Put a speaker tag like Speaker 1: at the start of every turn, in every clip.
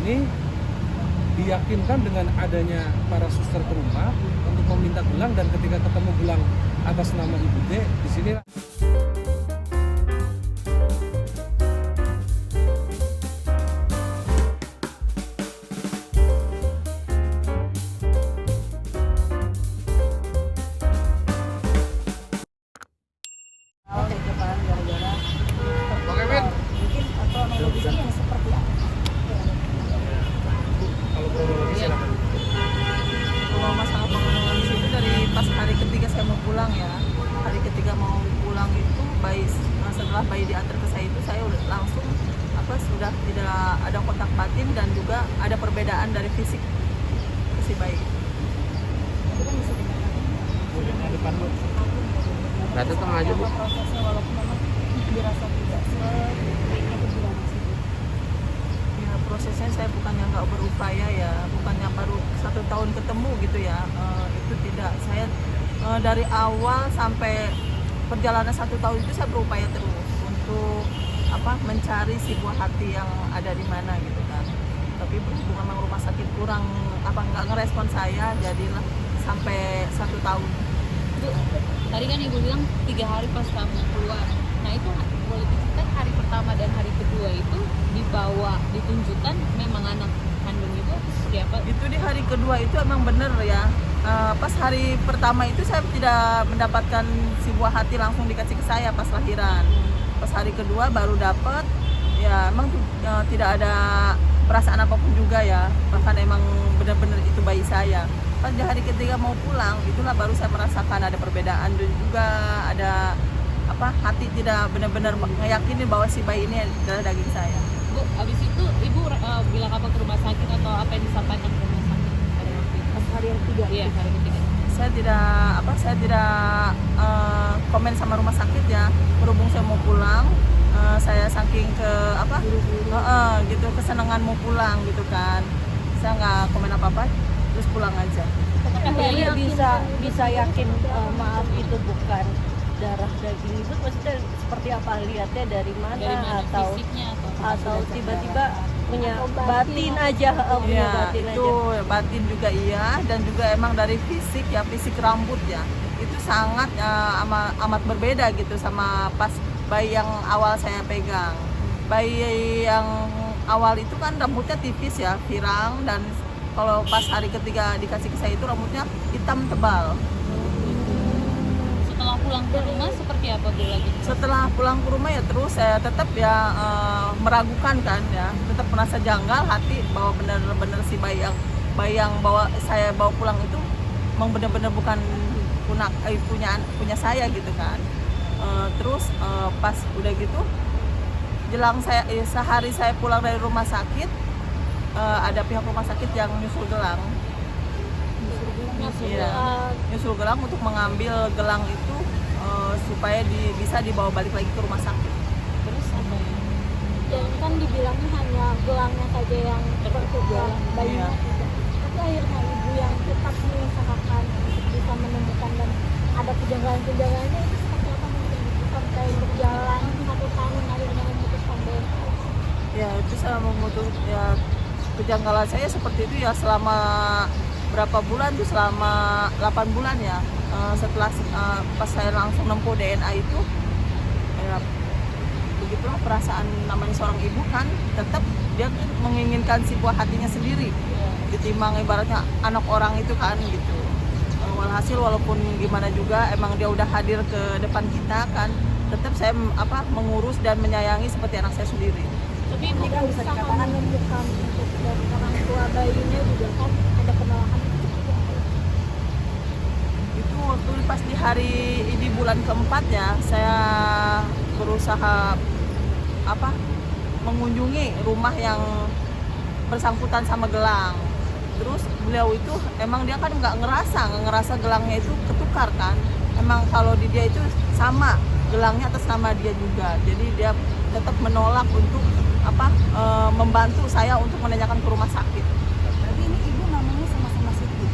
Speaker 1: ini diyakinkan dengan adanya para suster ke rumah untuk meminta gelang, dan ketika ketemu gelang atas nama Ibu D, di sini
Speaker 2: mungkin atau analogisnya yang seperti apa?
Speaker 1: kalau kronologi silakan.
Speaker 3: Kalau masalah pengenalan itu dari pas hari ketiga saya mau pulang ya. Hari ketiga mau pulang itu setelah bayi diantar ke saya itu saya udah langsung sudah tidak ada kontak batin dan juga ada perbedaan dari fisik ke si bayi.
Speaker 2: Itu kan bisa dikatakan
Speaker 4: Berarti tengah aja, Bu.
Speaker 2: apa prosesnya walaupun memang dirasa tidak sebaik itu juga masih
Speaker 3: Ya, prosesnya saya bukannya nggak berupaya ya, bukannya baru 1 tahun ketemu gitu ya. Itu tidak, saya dari awal sampai perjalanan 1 tahun itu saya berupaya terus untuk mencari si buah hati yang ada di mana gitu kan. Tapi berhubung memang rumah sakit kurang nggak ngerespon saya, jadilah sampai 1 tahun.
Speaker 5: Bu, tadi kan Ibu bilang 3 hari pas kamu keluar. Nah itu boleh diceritain hari pertama dan hari kedua itu dibawa, ditunjukkan memang anak kandung itu seperti apa?
Speaker 3: Itu di hari kedua itu emang bener ya. Pas hari pertama itu saya tidak mendapatkan si buah hati langsung dikasih ke saya pas lahiran. Pas hari kedua baru dapat, ya emang tidak ada perasaan apapun juga ya. Bahkan emang benar-benar itu bayi saya. Pas di hari ketiga mau pulang, itulah baru saya merasakan ada perbedaan dan juga ada hati tidak benar-benar meyakini bahwa si bayi ini adalah daging saya.
Speaker 5: Bu, habis itu Ibu bilang apa ke rumah sakit atau apa yang disampaikan ke rumah sakit pada waktu itu?
Speaker 2: pas hari yang ketiga.
Speaker 5: Iya, hari ketiga.
Speaker 3: Saya tidak komen sama rumah sakit ya. Berhubung saya mau pulang, saya saking gitu kesenangan mau pulang gitu kan, saya nggak komen apa-apa, terus pulang aja.
Speaker 2: Akhirnya bisa yakin maaf itu bukan darah daging ibu, maksudnya seperti apa, lihatnya dari mana,
Speaker 5: Dari mana
Speaker 2: atau
Speaker 5: fisiknya
Speaker 2: atau tiba-tiba punya batin aja, punya
Speaker 3: Iya,
Speaker 2: batin
Speaker 3: itu
Speaker 2: aja.
Speaker 3: batin juga iya, dan juga emang dari fisik ya, fisik rambut ya, itu sangat amat berbeda gitu sama pas bayi yang awal saya pegang. Bayi yang awal itu kan rambutnya tipis ya, pirang, dan kalau pas hari ketiga dikasih ke saya itu rambutnya hitam tebal.
Speaker 5: Setelah pulang ke rumah seperti apa Bu lagi?
Speaker 3: Setelah pulang ke rumah ya terus saya tetap ya meragukan kan ya, tetap merasa janggal hati bahwa benar-benar si bayi yang saya bawa pulang itu memang benar-benar bukan punya saya gitu kan. Terus pas udah gitu jelang sehari saya pulang dari rumah sakit, ada pihak rumah sakit yang nyusul gelang. Iya, nyusul gelang untuk mengambil gelang itu supaya bisa dibawa balik lagi ke rumah sakit.
Speaker 5: Terus apa ya?
Speaker 6: Dan kan dibilangnya hanya gelangnya saja yang tertukar, bayinya tidak. Tapi akhirnya ibu yang tetap mengusahakan untuk bisa menemukan dan ada kejanggalan-kejanggalannya itu seperti apa mungkin sampai berjalan 1 tahun akhirnya memutuskan DNA.
Speaker 3: Ya itu saya ya kejanggalan saya seperti itu ya selama berapa bulan tuh, selama 8 bulan ya. Setelah pas saya langsung nempuh DNA itu ya begitulah perasaan namanya seorang ibu kan, tetap dia menginginkan si buah hatinya sendiri ditimbang ibaratnya anak orang itu kan gitu. Walhasil walaupun gimana juga emang dia udah hadir ke depan kita kan, tetap saya mengurus dan menyayangi seperti anak saya sendiri.
Speaker 5: Tapi
Speaker 2: Ini kan bisa dikatakan
Speaker 6: menemukan untuk dari orang tua bayinya juga kan ada penolakan itu seperti apa?
Speaker 3: Itu waktu pas di hari ini bulan keempat ya, saya berusaha mengunjungi rumah yang bersangkutan sama gelang. Terus beliau itu emang dia kan nggak ngerasa gelangnya itu ketukar kan. Emang kalau di dia itu sama gelangnya atas nama dia juga. Jadi dia tetap menolak untuk membantu saya untuk menanyakan ke rumah sakit.
Speaker 2: Berarti ini ibu namanya sama-sama Siti?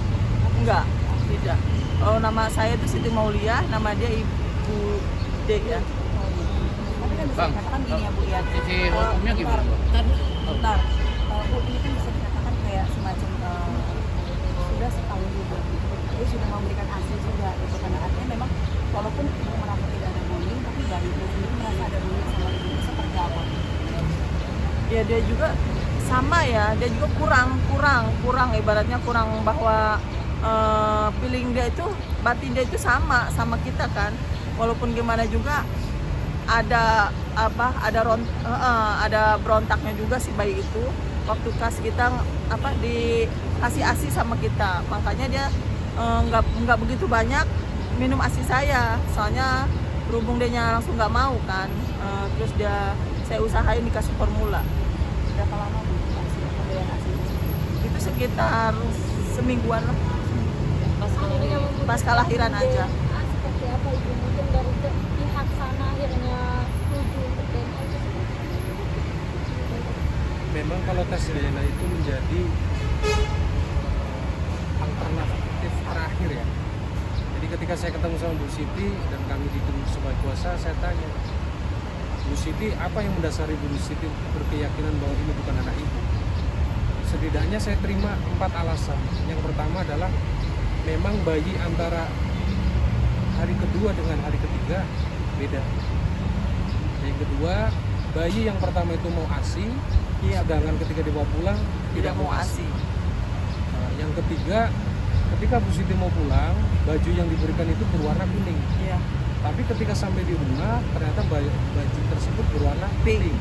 Speaker 3: Enggak, tidak. Kalau nama saya itu Siti Maulia, nama dia Ibu D ya.
Speaker 2: Tapi kan bisa dikatakan gini ya Bu ya.
Speaker 4: Sisi hukumnya gimana, Bu?
Speaker 2: Bentar. Bu, ini kan bisa
Speaker 3: dia juga sama ya, dia juga kurang ibaratnya kurang bahwa feeling dia itu, batin dia itu sama kita kan, walaupun gimana juga ada ada berontaknya juga si bayi itu waktu kita dikasih ASI sama kita, makanya dia nggak begitu banyak minum ASI saya, soalnya berhubung dia langsung nggak mau kan. Terus saya usahain dikasih formula.
Speaker 2: Berapa lama Bu pemberian ASI?
Speaker 3: Itu sekitar semingguan lah,
Speaker 6: Akhirnya memutuskan
Speaker 3: pas kelahiran aja.
Speaker 6: DNA seperti apa Ibu? Mungkin dari pihak sana akhirnya setuju untuk DNA itu
Speaker 1: Memang kalau tes DNA itu menjadi alternatif terakhir ya. Jadi ketika saya ketemu sama Bu Siti dan kami ditemui sebagai kuasa, saya tanya, Bu Siti, apa yang mendasari Bu Siti berkeyakinan bahwa ini bukan anak ibu? Setidaknya saya terima 4 alasan. Yang pertama adalah memang bayi antara hari kedua dengan hari ketiga beda. Yang kedua, bayi yang pertama itu mau ASI, sedangkan ketika dibawa pulang
Speaker 3: Tidak mau ASI.
Speaker 1: Nah, yang ketiga, ketika Bu Siti mau pulang, baju yang diberikan itu berwarna kuning.
Speaker 3: Iya.
Speaker 1: Tapi ketika sampai di rumah, ternyata baju tersebut berwarna
Speaker 3: Pink.
Speaker 1: pink.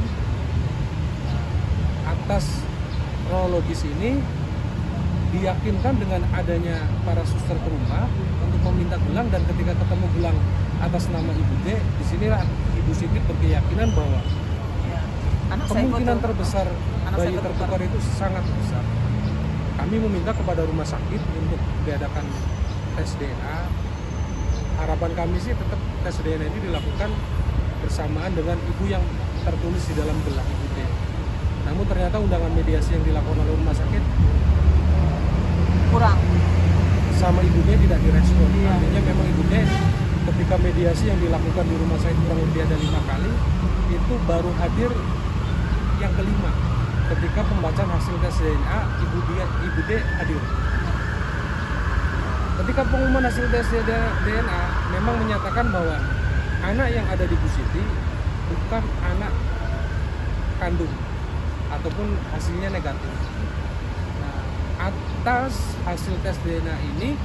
Speaker 1: Atas kronologis ini, diyakinkan dengan adanya para suster ke rumah untuk meminta gelang, dan ketika ketemu gelang atas nama Ibu D, disinilah Ibu Siti berkeyakinan bahwa
Speaker 3: Iya. Anak saya
Speaker 1: kemungkinan
Speaker 3: ikut.
Speaker 1: terbesar
Speaker 3: Anak
Speaker 1: bayi
Speaker 3: saya
Speaker 1: tertukar itu sangat besar. Kami meminta kepada rumah sakit untuk diadakan tes DNA. Harapan kami sih tetap tes DNA ini dilakukan bersamaan dengan ibu yang tertulis di dalam gelang Ibu D. Namun ternyata undangan mediasi yang dilakukan oleh rumah sakit
Speaker 3: kurang.
Speaker 1: sama Ibu D tidak direspon.
Speaker 3: Iya.
Speaker 1: Artinya memang Ibu D ketika mediasi yang dilakukan di rumah sakit kurang lebih ada 5 kali, itu baru hadir yang kelima. Ketika pembacaan hasil tes DNA, Ibu D hadir. Ketika pengumuman hasil tes DNA memang menyatakan bahwa anak yang ada di Bu Siti bukan anak kandung ataupun hasilnya negatif. Nah, atas hasil tes DNA ini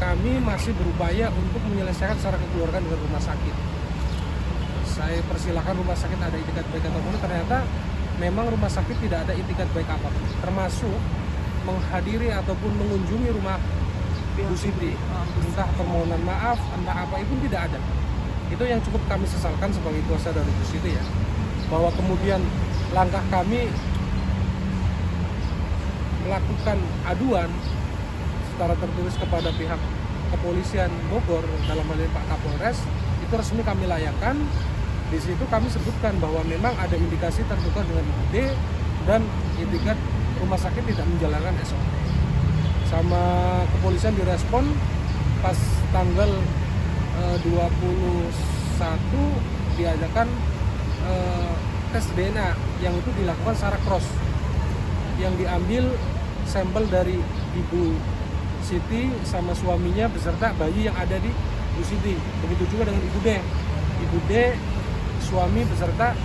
Speaker 1: kami masih berupaya untuk menyelesaikan secara kekeluargaan dengan rumah sakit. Saya persilahkan rumah sakit ada itikat baik ataupun, ternyata memang rumah sakit tidak ada itikat baik apapun, termasuk menghadiri ataupun mengunjungi rumah Bu Siti. Entah permohonan maaf, entah apa itu tidak ada. Itu yang cukup kami sesalkan sebagai kuasa dari Bu Siti ya, bahwa kemudian langkah kami melakukan aduan secara tertulis kepada pihak kepolisian Bogor, dalam hal ini Pak Kapolres, itu resmi kami layangkan. Di situ kami sebutkan bahwa memang ada indikasi tertukar dengan Ibu D dan itikat rumah sakit tidak menjalankan SOP. Sama kepolisian direspon pas tanggal 21 diadakan tes DNA yang itu dilakukan secara cross, yang diambil sampel dari Ibu Siti sama suaminya beserta bayi yang ada di Bu Siti. Begitu juga dengan Ibu D. Ibu D, suami beserta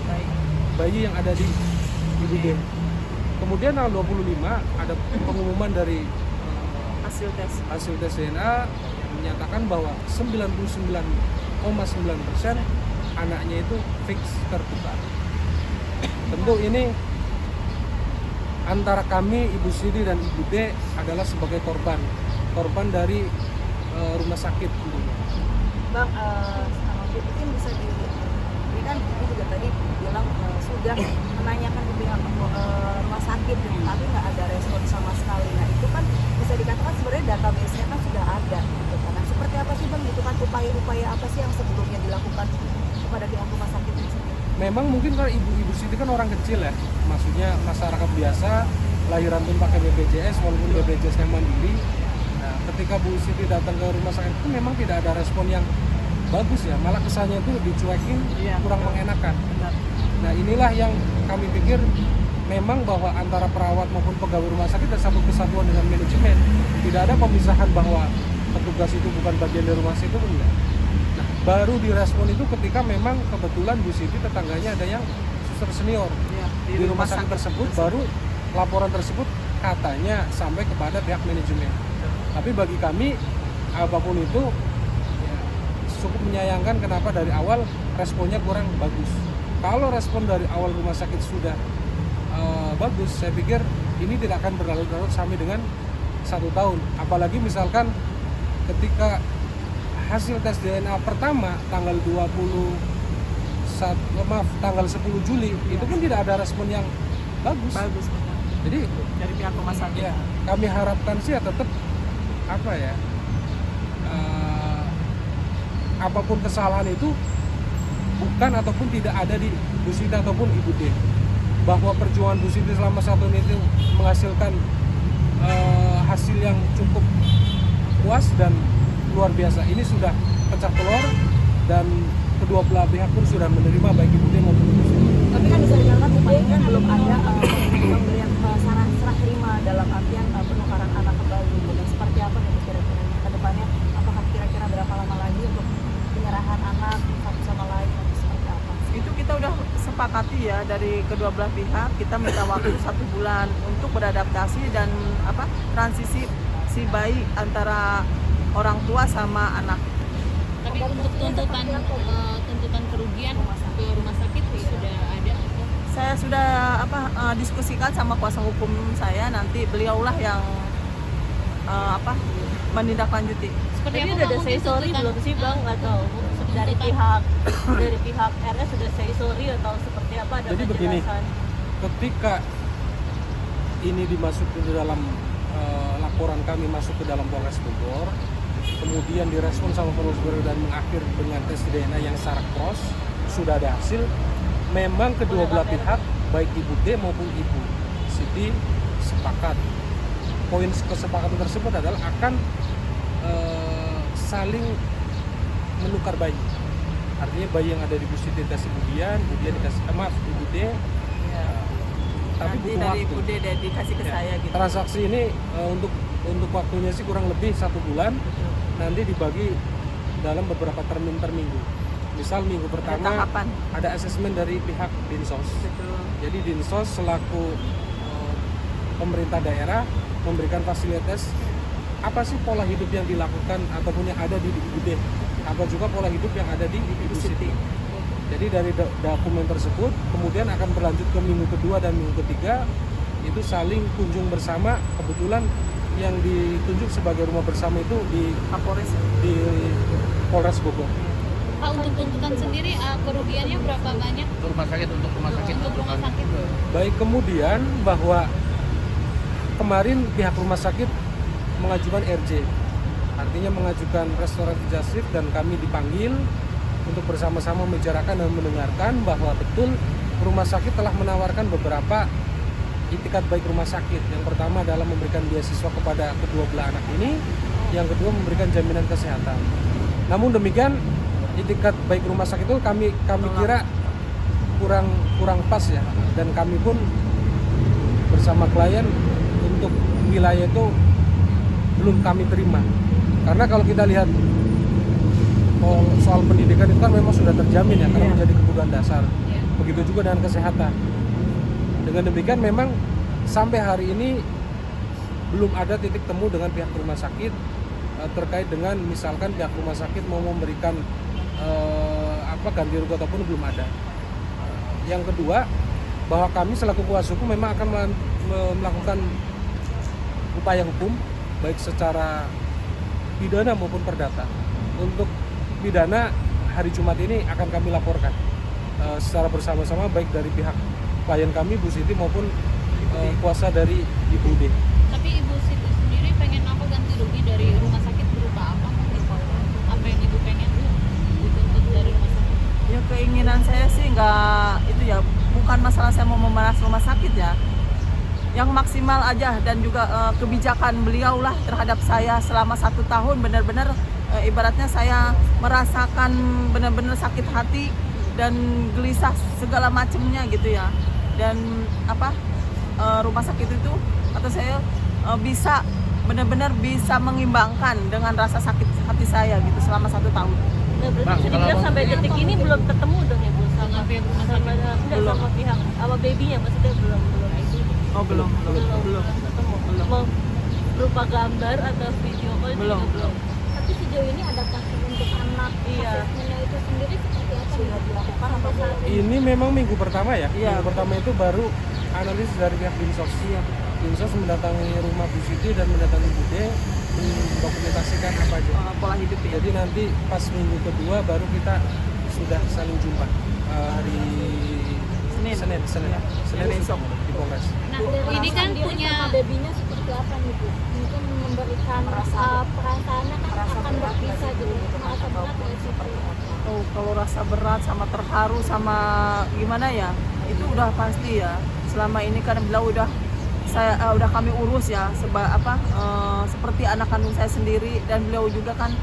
Speaker 1: bayi yang ada di Ibu D. Kemudian tanggal 25 ada pengumuman dari hasil tes DNA yang menyatakan bahwa 99,9% anaknya itu fix tertukar. Tentu ini antara kami, Ibu Siti dan Ibu D adalah sebagai korban dari rumah sakit tentunya.
Speaker 2: Bang, mungkin bisa ini kan Ibu juga tadi bilang sudah menanyakan ke pihak rumah sakit nih, tapi nggak ada respon sama sekali. Nah itu kan bisa dikatakan sebenarnya database-nya kan sudah ada gitu kan. Nah, seperti apa sih Bang gitu kan, upaya-upaya apa sih yang sebelumnya dilakukan kepada pihak rumah sakit ini sendiri?
Speaker 1: Memang mungkin kalau Ibu Siti kan orang kecil ya, maksudnya masyarakat biasa, lahiran pun pakai BPJS walaupun BPJS-nya mandiri. Nah, ketika Bu Siti datang ke rumah sakit itu memang tidak ada respon yang bagus ya, malah kesannya itu dicuekin, kurang mengenakan. Nah inilah yang kami pikir memang bahwa antara perawat maupun pegawai rumah sakit dan satu kesatuan dengan manajemen tidak ada pemisahan bahwa petugas itu bukan bagian dari rumah sakit itu enggak. Nah baru direspon itu ketika memang kebetulan Bu Siti tetangganya ada yang suster senior. di rumah sakit tersebut, baru laporan tersebut katanya sampai kepada pihak manajemen. Tapi bagi kami apapun itu ya, cukup menyayangkan kenapa dari awal responnya kurang bagus. Kalau respon dari awal rumah sakit sudah bagus, saya pikir ini tidak akan berlarut-larut sampai dengan 1 tahun. Apalagi misalkan ketika hasil tes DNA pertama tanggal 10 Juli itu pun tidak ada respon yang bagus.
Speaker 3: Bagus benar.
Speaker 1: Jadi
Speaker 3: Dari pihak rumah sakit.
Speaker 1: ya, kami harapkan sih ya tetap apa ya, apapun kesalahan itu bukan ataupun tidak ada di Bu Siti ataupun Ibu D. Bahwa perjuangan Bu Siti selama 1 tahun itu menghasilkan hasil yang cukup puas dan luar biasa. Ini sudah pecah telur dan kedua belah pihak pun sudah menerima, baik Ibu D maupun Ibu Siti.
Speaker 2: Tapi kan bisa dikatakan upaya kan belum ada pemberian serah terima dalam artian penukaran anak kembali. Dan seperti apa nih kira-kira ke depannya? Apakah kira-kira berapa lama lagi untuk penyerahan anak satu sama lain atau seperti apa?
Speaker 3: Itu kita udah sepakati ya dari kedua belah pihak, kita minta waktu 1 bulan untuk beradaptasi dan transisi si bayi antara orang tua sama anak.
Speaker 5: Tapi untuk tuntutan kerugian ke rumah sakit sudah ada.
Speaker 3: Saya sudah diskusikan sama kuasa hukum saya, nanti beliaulah yang menindaklanjuti.
Speaker 5: Seperti
Speaker 6: Jadi
Speaker 5: apa
Speaker 6: udah ada
Speaker 5: Bang,
Speaker 6: say
Speaker 5: mungkin
Speaker 6: sorry
Speaker 5: tuntutan-
Speaker 6: belum sih Bang, atau dari pihak RS sudah say sorry atau seperti apa, ada
Speaker 1: Jadi begini,
Speaker 6: penjelasan?
Speaker 1: ketika ini dimasukkan ke dalam laporan kami masuk ke dalam Polres Bogor, kemudian direspon sama Polres Bogor dan mengakhir dengan tes DNA yang secara cross, sudah ada hasil. Memang kedua belah pihak, baik Ibu D maupun Ibu Siti sepakat. Poin kesepakatan tersebut adalah akan saling menukar bayi. Artinya bayi yang ada di Bu Siti dikasih Ibu Dian, Ibu Dian dikasih Ibu D. Tapi
Speaker 3: Nanti
Speaker 1: butuh
Speaker 3: dari
Speaker 1: waktu.
Speaker 3: Ibu D dikasih ke
Speaker 1: Ya,
Speaker 3: saya gitu.
Speaker 1: transaksi ini untuk waktunya sih kurang lebih 1 bulan. Nanti dibagi dalam beberapa termin per minggu. Misal minggu
Speaker 3: Ada
Speaker 1: pertama
Speaker 3: tahapan.
Speaker 1: ada asesmen dari pihak Dinsos.
Speaker 3: Betul.
Speaker 1: Jadi Dinsos selaku pemerintah daerah memberikan fasilitas apa sih pola hidup yang dilakukan ataupun yang ada di Ibu D, apa juga pola hidup yang ada di Ibu Siti. Jadi dari dokumen tersebut kemudian akan berlanjut ke minggu kedua dan minggu ketiga, itu saling kunjung bersama. Kebetulan yang ditunjuk sebagai rumah bersama itu di
Speaker 3: Kapolres.
Speaker 1: Polres Bogor.
Speaker 5: Pak, untuk tuntutan sendiri kerugiannya berapa banyak
Speaker 4: Untuk rumah sakit, untuk rumah sakit.
Speaker 5: untuk rumah sakit?
Speaker 1: Baik, kemudian bahwa kemarin pihak rumah sakit mengajukan RJ, artinya mengajukan restoratif justice, dan kami dipanggil untuk bersama-sama membicarakan dan mendengarkan bahwa betul rumah sakit telah menawarkan beberapa itikat baik rumah sakit. Yang pertama adalah memberikan beasiswa kepada kedua belah anak ini, yang kedua memberikan jaminan kesehatan. Namun demikian itikat baik rumah sakit itu kami kira kurang pas ya, dan kami pun bersama klien untuk wilayah itu belum kami terima, karena kalau kita lihat soal pendidikan itu kan memang sudah terjamin ya, karena menjadi kebutuhan dasar. Begitu juga dengan kesehatan. Dengan demikian memang sampai hari ini belum ada titik temu dengan pihak rumah sakit terkait dengan misalkan pihak rumah sakit mau memberikan ganti rugi ataupun belum ada. Yang kedua, bahwa kami selaku kuasa hukum memang akan melakukan upaya hukum baik secara pidana maupun perdata. Untuk pidana hari Jumat ini akan kami laporkan secara bersama-sama baik dari pihak klien kami Bu Siti maupun kuasa dari Ibu D.
Speaker 5: Tapi Ibu Siti sendiri pengen apa ganti rugi dari rumah sakit berupa apa? Apa yang Ibu pengen dituntut dari rumah sakit?
Speaker 3: Ya keinginan saya sih bukan masalah saya mau memeras rumah sakit ya. Yang maksimal aja, dan juga kebijakan beliau lah terhadap saya selama 1 tahun benar-benar ibaratnya saya merasakan benar-benar sakit hati dan gelisah segala macamnya gitu ya. Dan rumah sakit itu atau saya bisa benar-benar bisa mengimbangkan dengan rasa sakit hati saya gitu selama 1 tahun.
Speaker 6: Nah, berarti
Speaker 4: Bang,
Speaker 6: bisa
Speaker 4: kalau
Speaker 6: dibilang sampai detik ini belum ketemu dong ya Bu sama
Speaker 5: dengan pihak rumah sakit?
Speaker 6: Enggak sama pihak sama babynya, maksudnya belum itu
Speaker 3: Oh belum
Speaker 6: ketemu. Mau berupa gambar atau video call
Speaker 3: Belum.
Speaker 6: juga belum. Tapi sejauh ini adaptasi untuk anak
Speaker 3: Iya.
Speaker 6: asesmennya itu sendiri seperti apa?
Speaker 2: Sudah dilakukan apa belum?
Speaker 1: Ini memang minggu pertama ya.
Speaker 3: Iya.
Speaker 1: Minggu pertama itu baru analisis dari pihak Dinsos.
Speaker 3: Iya.
Speaker 1: Dinsos mendatangi rumah Bu Siti dan mendatangi Bude, mendokumentasikan apa aja.
Speaker 3: Pola hidup ya.
Speaker 1: Jadi nanti pas minggu kedua baru kita sudah saling jumpa hari
Speaker 3: Senin.
Speaker 1: Senin
Speaker 3: besok.
Speaker 1: di Polres.
Speaker 5: Nah, ini kan
Speaker 6: Sendiri
Speaker 5: punya
Speaker 6: sama babynya seperti apa nih Bu? Mungkin memberikan perasaannya kan akan berpisah gitu. Merasa berat ya seperti apa?
Speaker 3: Oh, kalau rasa berat sama terharu sama gimana ya, itu udah pasti ya. Selama ini kan beliau udah udah kami urus ya, seperti anak kandung saya sendiri, dan beliau juga kan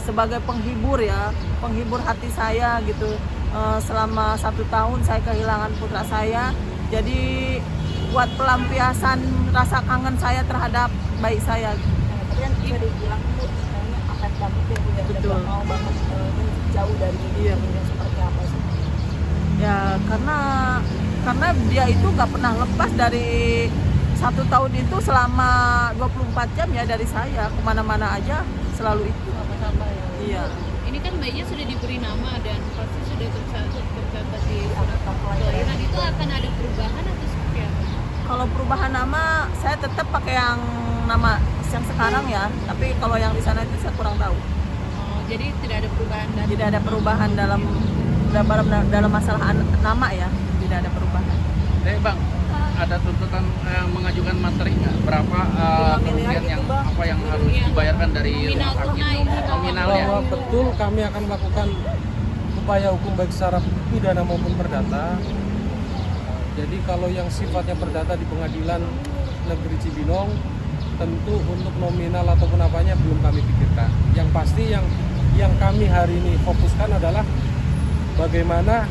Speaker 3: sebagai penghibur ya, penghibur hati saya gitu. Selama 1 tahun saya kehilangan putra saya, jadi buat pelampiasan rasa kangen saya terhadap bayi saya.
Speaker 2: Tapi kan bisa dibilang tuh kayaknya akan banget ya Bu, ya.
Speaker 3: Betul.
Speaker 2: Nggak mau banget jauh dari
Speaker 3: Iya.
Speaker 2: ini seperti apa sih?
Speaker 3: Ya karena dia itu nggak pernah lepas dari 1 tahun itu, selama 24 jam ya dari saya, kemana-mana aja selalu itu.
Speaker 5: sama-sama ya.
Speaker 3: Iya.
Speaker 5: Ini kan bayinya sudah diberi nama dan pasti sudah tercatat di surat kelahiran. Itu akan ada perubahan atau seperti apa?
Speaker 3: Kalau perubahan nama saya tetap pakai yang nama yang sekarang ya, tapi kalau yang di sana itu saya kurang tahu.
Speaker 5: Oh, jadi tidak ada perubahan dan
Speaker 3: Tidak ada perubahan dalam masalah nama ya, tidak ada perubahan.
Speaker 4: Bang, ada tuntutan mengajukan materi nggak? Berapa
Speaker 2: 5 miliar
Speaker 4: kerugian yang
Speaker 2: gitu, Bang.
Speaker 4: apa yang harus dibayarkan dari
Speaker 5: nominal
Speaker 4: rumah sakit?
Speaker 5: tunai.
Speaker 4: Nominal ya.
Speaker 1: Bahwa betul kami akan melakukan upaya hukum baik secara pidana maupun perdata. Jadi kalau yang sifatnya perdata di Pengadilan Negeri Cibinong, tentu untuk nominal ataupun apanya belum kami pikirkan. Yang pasti yang kami hari ini fokuskan adalah bagaimana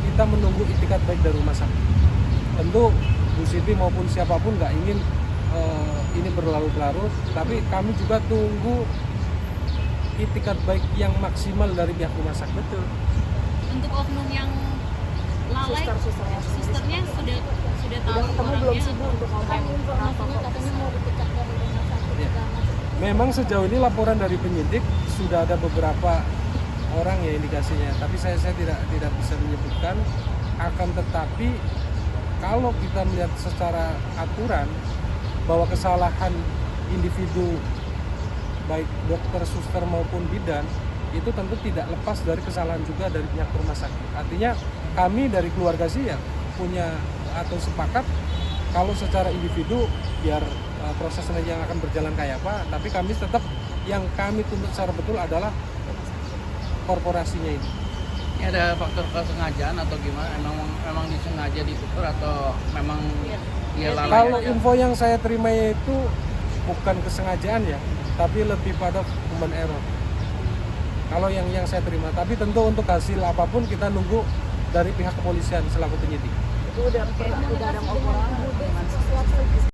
Speaker 1: kita menunggu itikat baik dari rumah sakit. Tentu Bu Siti maupun siapapun nggak ingin ini berlarut-larut, tapi kami juga tunggu itikat baik yang maksimal dari pihak rumah sakit.
Speaker 3: Betul.
Speaker 5: untuk oknum yang lalai, susternya sudah tahu
Speaker 2: Udah ketemu belum
Speaker 5: orangnya
Speaker 2: sih Bu untuk
Speaker 6: Kan
Speaker 2: ngomong
Speaker 6: informasinya katanya mau dipecat dari rumah sakit
Speaker 1: Iya.
Speaker 6: segala macam.
Speaker 1: Memang sejauh ini laporan dari penyidik sudah ada beberapa orang ya indikasinya, tapi saya tidak bisa menyebutkan. Akan tetapi kalau kita melihat secara aturan bahwa kesalahan individu baik dokter, suster maupun bidan itu tentu tidak lepas dari kesalahan juga dari pihak rumah sakit. Artinya kami dari keluarga sih ya punya atau sepakat kalau secara individu biar prosesnya yang akan berjalan kayak apa, tapi kami tetap yang kami tuntut secara betul adalah korporasinya ini.
Speaker 4: Ini ada faktor kesengajaan atau gimana? Memang disengaja ditukar atau memang dia lalai?
Speaker 1: Kalau
Speaker 4: aja?
Speaker 1: info yang saya terima itu bukan kesengajaan ya, tapi lebih pada human error. Kalau yang saya terima, tapi tentu untuk hasil apapun kita nunggu dari pihak kepolisian selaku penyidik.
Speaker 2: itu udah ada ngobrol dengan
Speaker 6: Sesuatu